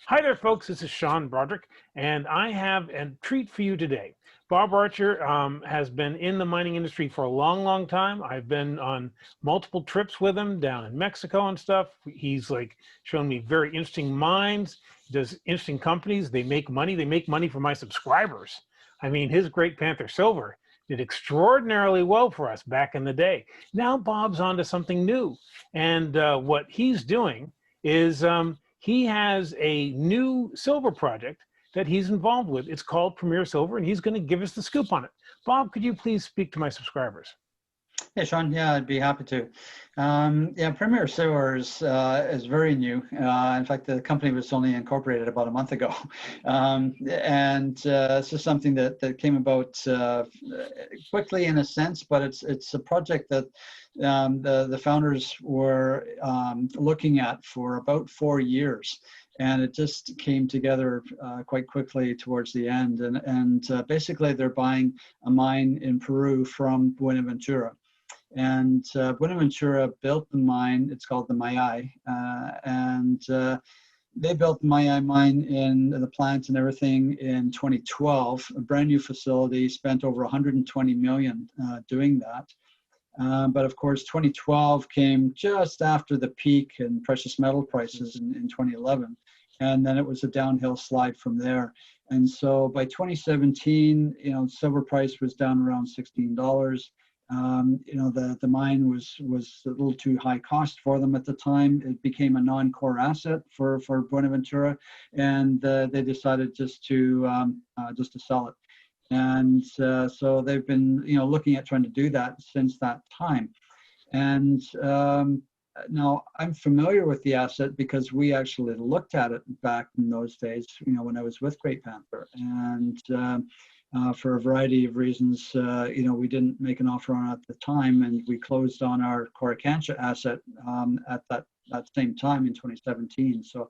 Hi there, folks. This is Sean Broderick, and I have a treat for you today. Bob Archer has been in the mining industry for a long, long time. I've been on multiple trips with him down in Mexico and stuff. He's like shown me very interesting mines, does interesting companies. They make money. They make money for my subscribers. I mean, his Great Panther Silver did extraordinarily well for us back in the day. Now Bob's on to something new, and what he's doing is he has a new silver project that he's involved with. It's called Premier Silver, and he's going to give us the scoop on it. Bob, could you please speak to my subscribers? Hey, Sean. Yeah, I'd be happy to. Yeah, Premier Silver is very new. In fact, the company was only incorporated about a month ago. It's just something that came about quickly in a sense, but it's a project that the founders were looking at for about 4 years. And it just came together quite quickly towards the end. Basically, they're buying a mine in Peru from Buenaventura. And Buenaventura built the mine. It's called the Mallay. They built the Mallay mine in the plant and everything in 2012, a brand new facility, spent over 120 million doing that. But of course, 2012 came just after the peak in precious metal prices in 2011. And then it was a downhill slide from there. And so by 2017, silver price was down around $16. The mine was a little too high cost for them at the time. It became a non-core asset for Buenaventura, and they decided just to sell it. And so they've been looking at trying to do that since that time. And now I'm familiar with the asset because we actually looked at it back in those days, when I was with Great Panther. And for a variety of reasons, we didn't make an offer on it at the time, and we closed on our Coricancha asset at that same time in 2017. So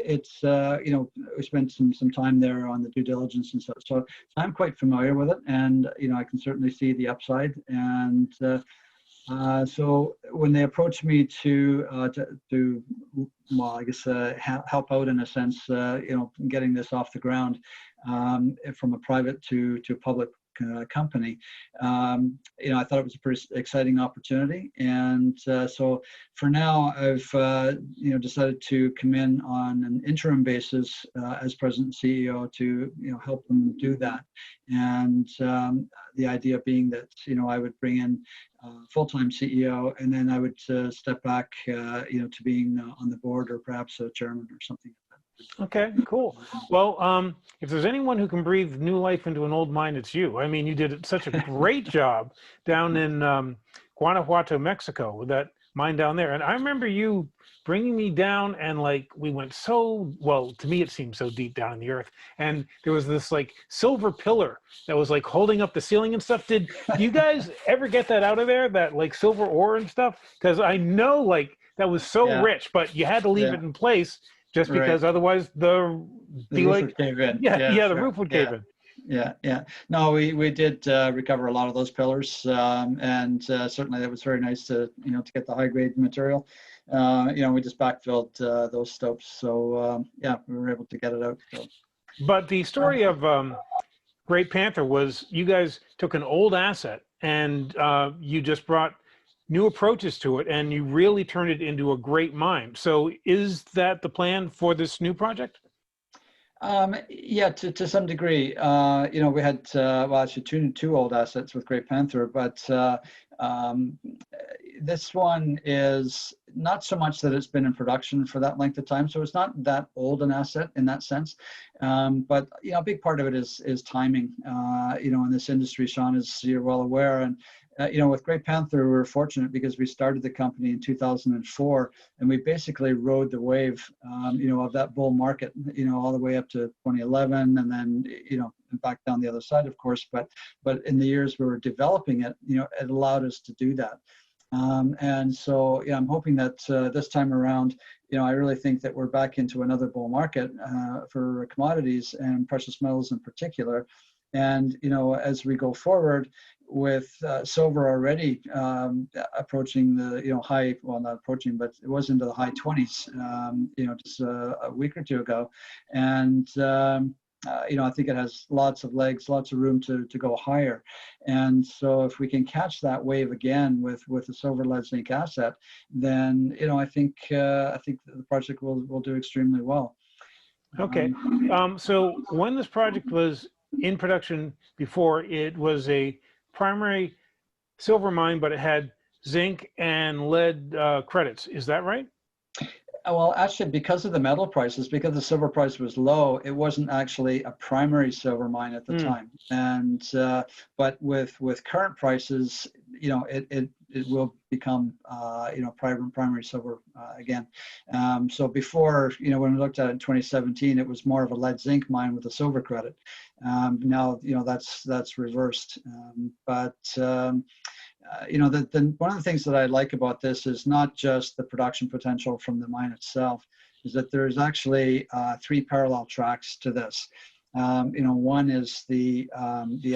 it's we spent some time there on the due diligence and such. So I'm quite familiar with it, and I can certainly see the upside. And so when they approached me to well, I guess help out in a sense, getting this off the ground from a private to public company, I thought it was a pretty exciting opportunity. And so for now, I've decided to come in on an interim basis as president and CEO to help them do that. And the idea being that I would bring in full-time CEO, and then I would step back to being on the board or perhaps a chairman or something. Okay, cool. Well, if there's anyone who can breathe new life into an old mine, it's you. I mean, you did such a great job down in Guanajuato, Mexico, with that mine down there. And I remember you bringing me down, and we went so, well, to me it seemed so deep down in the earth. And there was this silver pillar that was holding up the ceiling and stuff. Did you guys ever get that out of there, that silver ore and stuff? Because I know that was so rich, but you had to leave it in place. Just because otherwise the roof would cave in. The roof would cave in. Yeah. No, we did recover a lot of those pillars, and certainly that was very nice to get the high grade material. We just backfilled those stopes, so we were able to get it out. So. But the story of Great Panther was you guys took an old asset and you just brought new approaches to it, and you really turned it into a great mine. So is that the plan for this new project? Yeah, to some degree. We had, actually two old assets with Great Panther, but this one is not so much that it's been in production for that length of time, so it's not that old an asset in that sense. But a big part of it is timing. In this industry, Sean, as you're well aware, and with Great Panther, we were fortunate because we started the company in 2004, and we basically rode the wave, of that bull market, all the way up to 2011, and then, back down the other side, of course. But in the years we were developing it, it allowed us to do that. And so, I'm hoping that this time around, I really think that we're back into another bull market for commodities and precious metals in particular. And as we go forward, with silver already approaching the high, well, not approaching, but it was into the high 20s, just a week or two ago, and I think it has lots of legs, lots of room to go higher. And so if we can catch that wave again with the silver lead zinc asset, then I think the project will do extremely well. Okay. So when this project was in production before, it was a primary silver mine, but it had zinc and lead credits. Is that right? Well, actually, because of the metal prices, because the silver price was low, it wasn't actually a primary silver mine at the time. And but with current prices, it will become primary silver again. So before, when we looked at it in 2017, it was more of a lead zinc mine with a silver credit. Now that's reversed. One of the things that I like about this is not just the production potential from the mine itself, is that there's actually 3 parallel tracks to this. One is the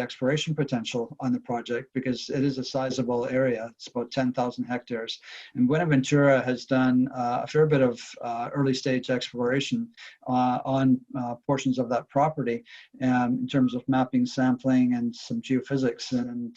exploration potential on the project, because it is a sizable area. It's about 10,000 hectares. And Buenaventura has done a fair bit of early stage exploration on portions of that property in terms of mapping, sampling, and some geophysics. And,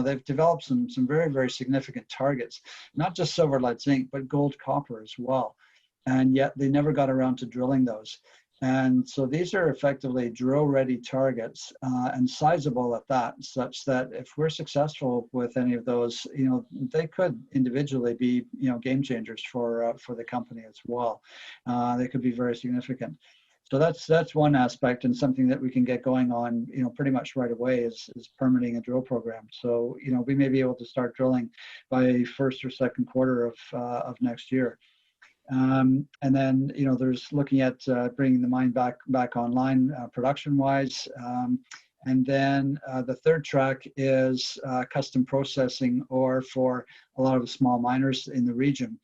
they've developed some very, very significant targets, not just silver, lead, zinc, but gold, copper as well. And yet they never got around to drilling those. And so these are effectively drill-ready targets and sizable at that, such that if we're successful with any of those, they could individually be, game changers for the company as well. They could be very significant. So that's one aspect, and something that we can get going on, pretty much right away is permitting a drill program. So, we may be able to start drilling by first or second quarter of next year. And then, there's looking at bringing the mine back online production-wise. And then the third track is custom processing ore for a lot of the small miners in the region.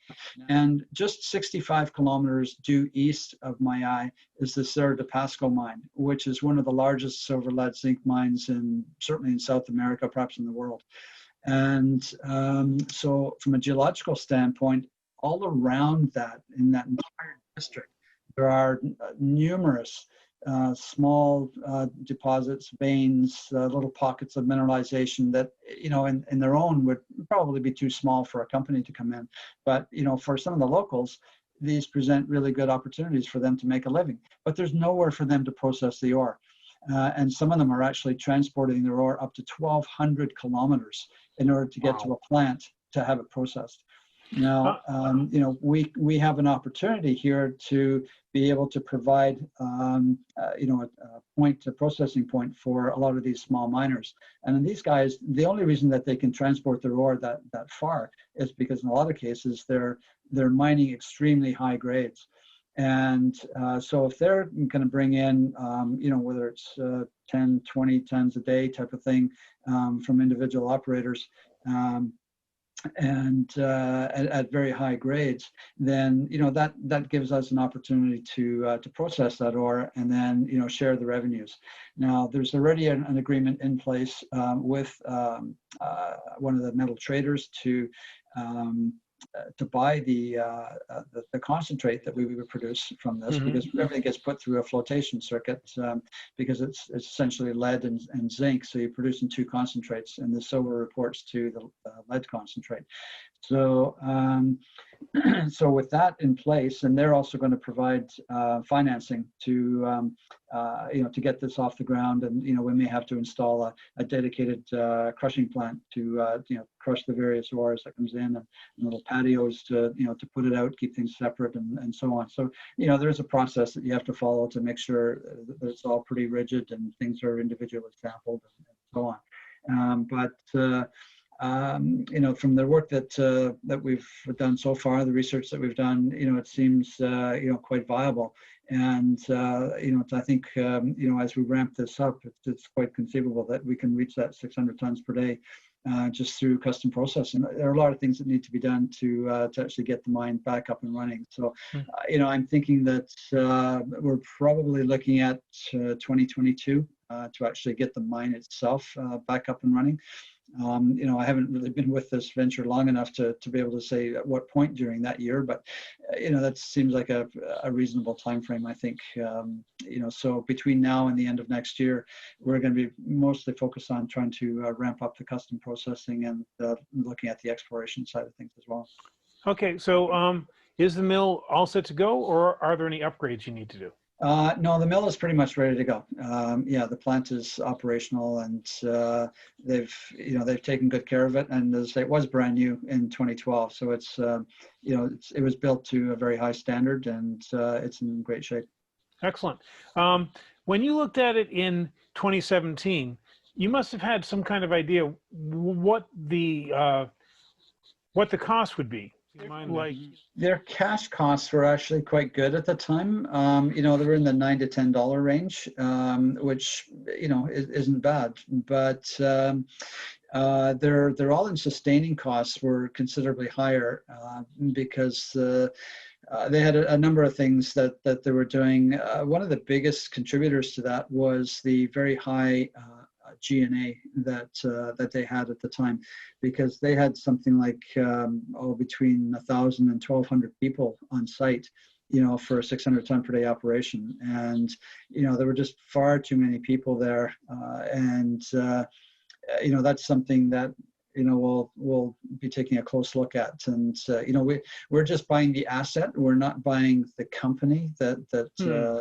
And just 65 kilometers due east of Mallay is the Cerro de Pasco mine, which is one of the largest silver, lead, zinc mines certainly in South America, perhaps in the world. And so from a geological standpoint, all around that, in that entire district, there are numerous small deposits, veins, little pockets of mineralization that, in their own would probably be too small for a company to come in. But, for some of the locals, these present really good opportunities for them to make a living. But there's nowhere for them to process the ore. And some of them are actually transporting their ore up to 1,200 kilometers in order to get to a plant to have it processed. Now, we have an opportunity here to be able to provide, a processing point for a lot of these small miners. And in these guys, the only reason that they can transport their ore that far is because in a lot of cases they're mining extremely high grades. And so if they're going to bring in, whether it's 10, 20 tons a day type of thing from individual operators, and at very high grades, then that gives us an opportunity to process that ore and then share the revenues. Now there's already an agreement in place with one of the metal traders to buy the concentrate that we would produce from this, because everything gets put through a flotation circuit because it's essentially lead and zinc. So you're producing 2 concentrates, and the silver reports to the lead concentrate. So so with that in place, and they're also going to provide financing to get this off the ground, and we may have to install a dedicated crushing plant to crush the various ores that comes in, and little patios to put it out, keep things separate, and so on. So there's a process that you have to follow to make sure that it's all pretty rigid and things are individually sampled and so on. From the work that we've done so far, the research that we've done, it seems quite viable. And I think as we ramp this up, it's quite conceivable that we can reach that 600 tons per day just through custom processing. There are a lot of things that need to be done to actually get the mine back up and running. So I'm thinking that we're probably looking at 2022 to actually get the mine itself back up and running. I haven't really been with this venture long enough to be able to say at what point during that year, but that seems like a reasonable time frame, I think. So between now and the end of next year, we're going to be mostly focused on trying to ramp up the custom processing and looking at the exploration side of things as well. Okay, so is the mill all set to go, or are there any upgrades you need to do? No, the mill is pretty much ready to go. Yeah, the plant is operational, and they've taken good care of it. And as I say, it was brand new in 2012, so it's it was built to a very high standard, and it's in great shape. Excellent. When you looked at it in 2017, you must have had some kind of idea what the cost would be. Like their cash costs were actually quite good at the time. They were in the $9 to $10 range, which isn't bad. But their all-in sustaining costs were considerably higher because they had a number of things that they were doing. One of the biggest contributors to that was the very high G&A that they had at the time, because they had something like between 1,000 and 1,200 people on site, for a 600 ton per day operation, and there were just far too many people there, and that's something that we'll be taking a close look at. And we're just buying the asset. We're not buying the company that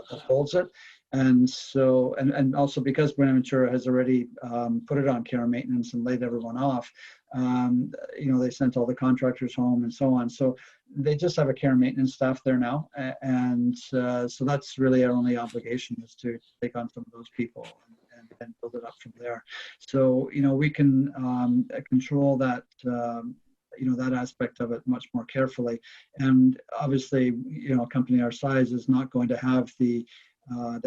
holds it. And so, and also because Buenaventura has already put it on care and maintenance and laid everyone off, they sent all the contractors home and so on. So they just have a care and maintenance staff there now. And so that's really our only obligation, is to take on some of those people and build it up from there. So, we can control that, that aspect of it much more carefully. And obviously, a company our size is not going to have the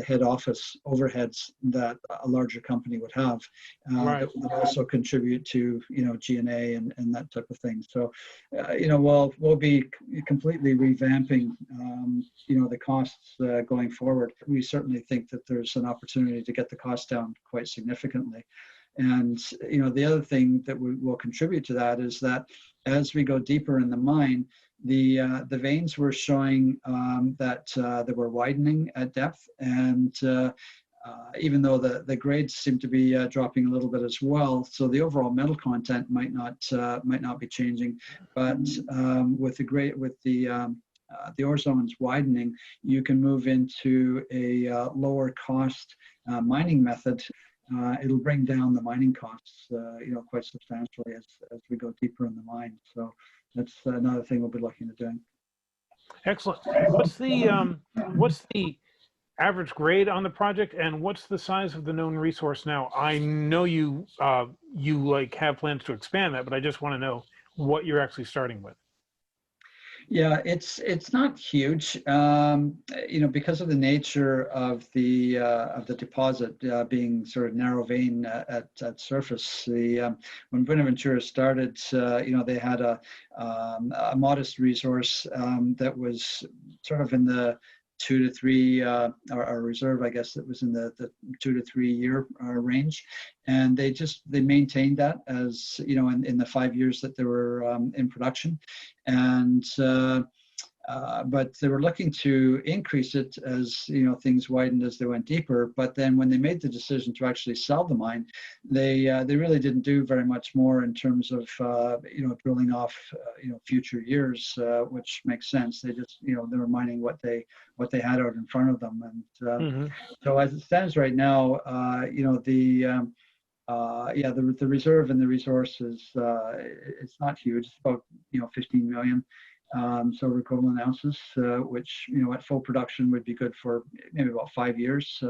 head office overheads that a larger company would have, right. That would also contribute to G&A and that type of thing. So we'll be completely revamping the costs going forward. We certainly think that there's an opportunity to get the cost down quite significantly. And the other thing that will contribute to that is that as we go deeper in the mine, the veins were showing that they were widening at depth, and even though the grades seem to be dropping a little bit as well, so the overall metal content might not be changing, but with the ore zones widening, you can move into a lower cost mining method. It'll bring down the mining costs, quite substantially as we go deeper in the mine. So that's another thing we'll be looking at doing. Excellent. What's the average grade on the project, and what's the size of the known resource now? I know you have plans to expand that, but I just want to know what you're actually starting with. Yeah, it's not huge, because of the nature of the deposit being sort of narrow vein at surface. When Buenaventura started, they had a modest resource that was sort of in the 2 to 3, our reserve, I guess, that was in the 2 to 3 year range, and they maintained that as in the 5 years that they were in production, and but they were looking to increase it as things widened as they went deeper. But then when they made the decision to actually sell the mine, they really didn't do very much more in terms of drilling off future years, which makes sense. They just they were mining what they had out in front of them, and so as it stands right now, the reserve and the resource is it's not huge. It's about 15 million silver equivalent ounces, which at full production would be good for maybe about 5 years,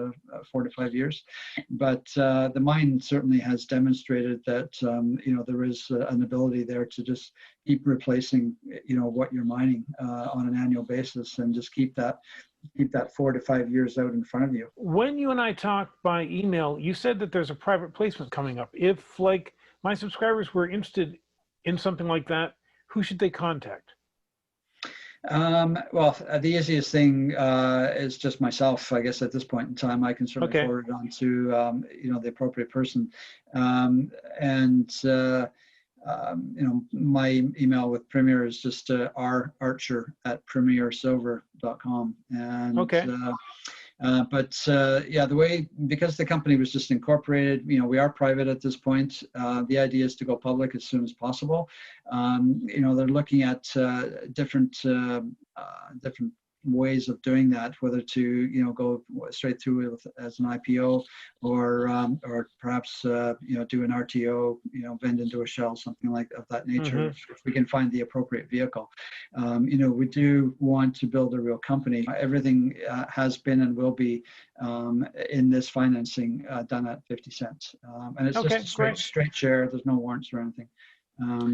4 to 5 years. But the mine certainly has demonstrated that there is an ability there to just keep replacing what you're mining on an annual basis, and just keep that 4 to 5 years out in front of you. When you and I talked by email, you said that there's a private placement coming up. If my subscribers were interested in something like that, who should they contact? Well, the easiest thing is just myself, I guess, at this point in time. I can certainly Okay. forward it on to, the appropriate person. Um, and, my email with Premier is just rasher@premiersilver.com. And Okay. yeah, the way, because the company was just incorporated, we are private at this point. The idea is to go public as soon as possible. They're looking at different ways of doing that, whether to go straight through with, as an IPO, or perhaps do an RTO, vend into a shell, something like of that nature, if we can find the appropriate vehicle. We do want to build a real company. Everything has been and will be in this financing done at 50 cents, and it's Okay, just a great. straight share. There's no warrants or anything.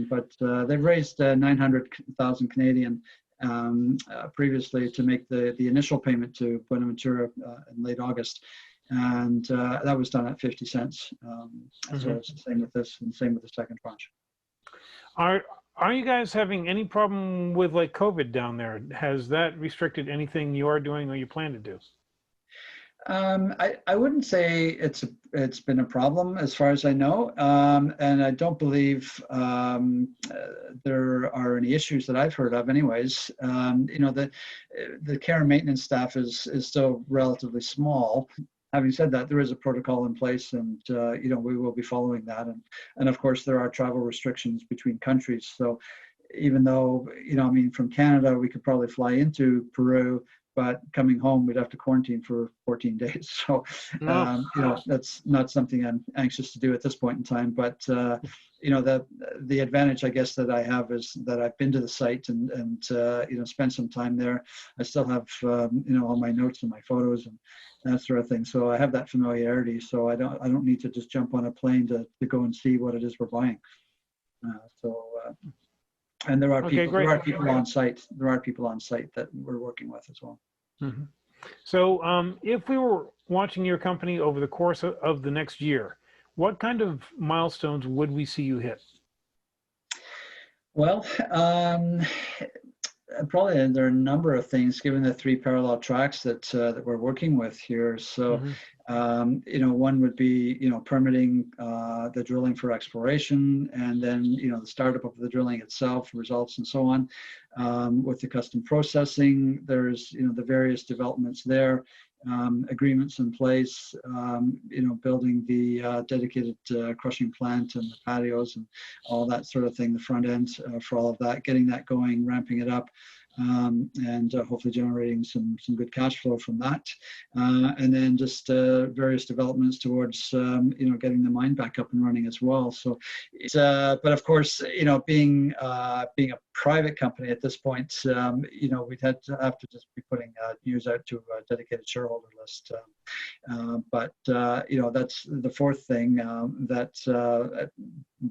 But they've raised 900,000 Canadian previously to make the initial payment to Buenaventura in late August, and that was done at 50 cents. So it's the same with this, and same with the second tranche. Are you guys having any problem with like COVID down there? Has that restricted anything you are doing or you plan to do? I wouldn't say it's been a problem as far as I know, and I don't believe there are any issues that I've heard of. Anyways, the care and maintenance staff is still relatively small. Having said that, there is a protocol in place, and we will be following that. And of course, there are travel restrictions between countries. So even though from Canada we could probably fly into Peru, but coming home we'd have to quarantine for 14 days. So that's not something I'm anxious to do at this point in time. But the advantage, I guess, that I have is that I've been to the site and spent some time there. I still have all my notes and my photos and that sort of thing. So I have that familiarity. So I don't need to just jump on a plane to go and see what it is we're buying. And there are people. There are people on site. There are people on site that we're working with as well. Mm-hmm. So, if we were watching your company over the course of the next year, what kind of milestones would we see you hit? Well, probably there are a number of things given the 3 parallel tracks that we're working with here. So, one would be permitting the drilling for exploration, and then the startup of the drilling itself, results, and so on. With the custom processing, there's the various developments there. Agreements in place, building the dedicated crushing plant and the patios and all that sort of thing, the front end for all of that, getting that going, ramping it up, and hopefully generating some good cash flow from that. And then just various developments towards, getting the mine back up and running as well. So, it's, but of course, being a private company at this point, we'd have to just be putting news out to a dedicated shareholder list. But that's the fourth thing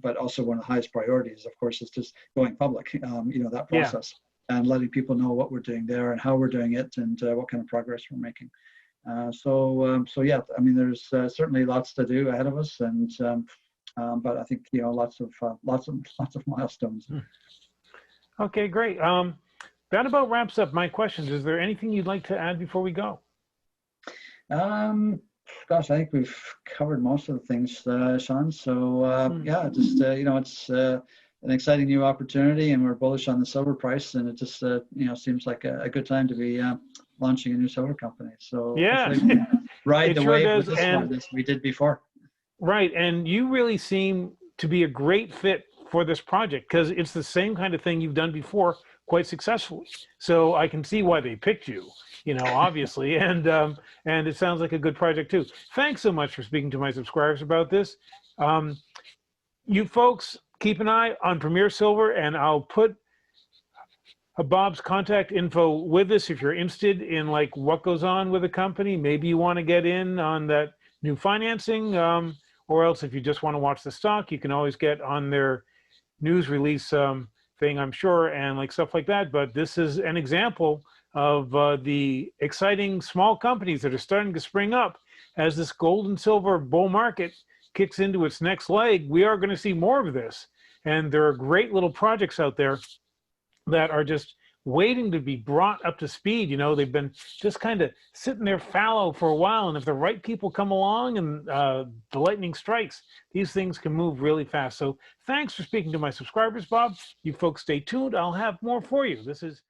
but also one of the highest priorities, of course, is just going public, that process. Yeah. And letting people know what we're doing there and how we're doing it and what kind of progress we're making. So yeah, there's certainly lots to do ahead of us, and but I think lots of milestones. Okay, great. That about wraps up my questions. Is there anything you'd like to add before we go? Gosh, I think we've covered most of the things, Sean. So yeah, just it's an exciting new opportunity, and we're bullish on the silver price, and it just seems like a good time to be launching a new silver company. So yeah, ride the wave with this one as we did before. Right, and you really seem to be a great fit for this project because it's the same kind of thing you've done before quite successfully. So I can see why they picked you, obviously, and it sounds like a good project too. Thanks so much for speaking to my subscribers about this. You folks keep an eye on Premier Silver, and I'll put Bob's contact info with this if you're interested in like what goes on with the company. Maybe you want to get in on that new financing, or else if you just want to watch the stock, you can always get on their news release thing, I'm sure, and like stuff like that. But this is an example of the exciting small companies that are starting to spring up as this gold and silver bull market kicks into its next leg. We are going to see more of this, and there are great little projects out there that are just waiting to be brought up to speed. You know, they've been just kind of sitting there fallow for a while. And if the right people come along and the lightning strikes, these things can move really fast. So thanks for speaking to my subscribers, Bob. You folks stay tuned. I'll have more for you. This is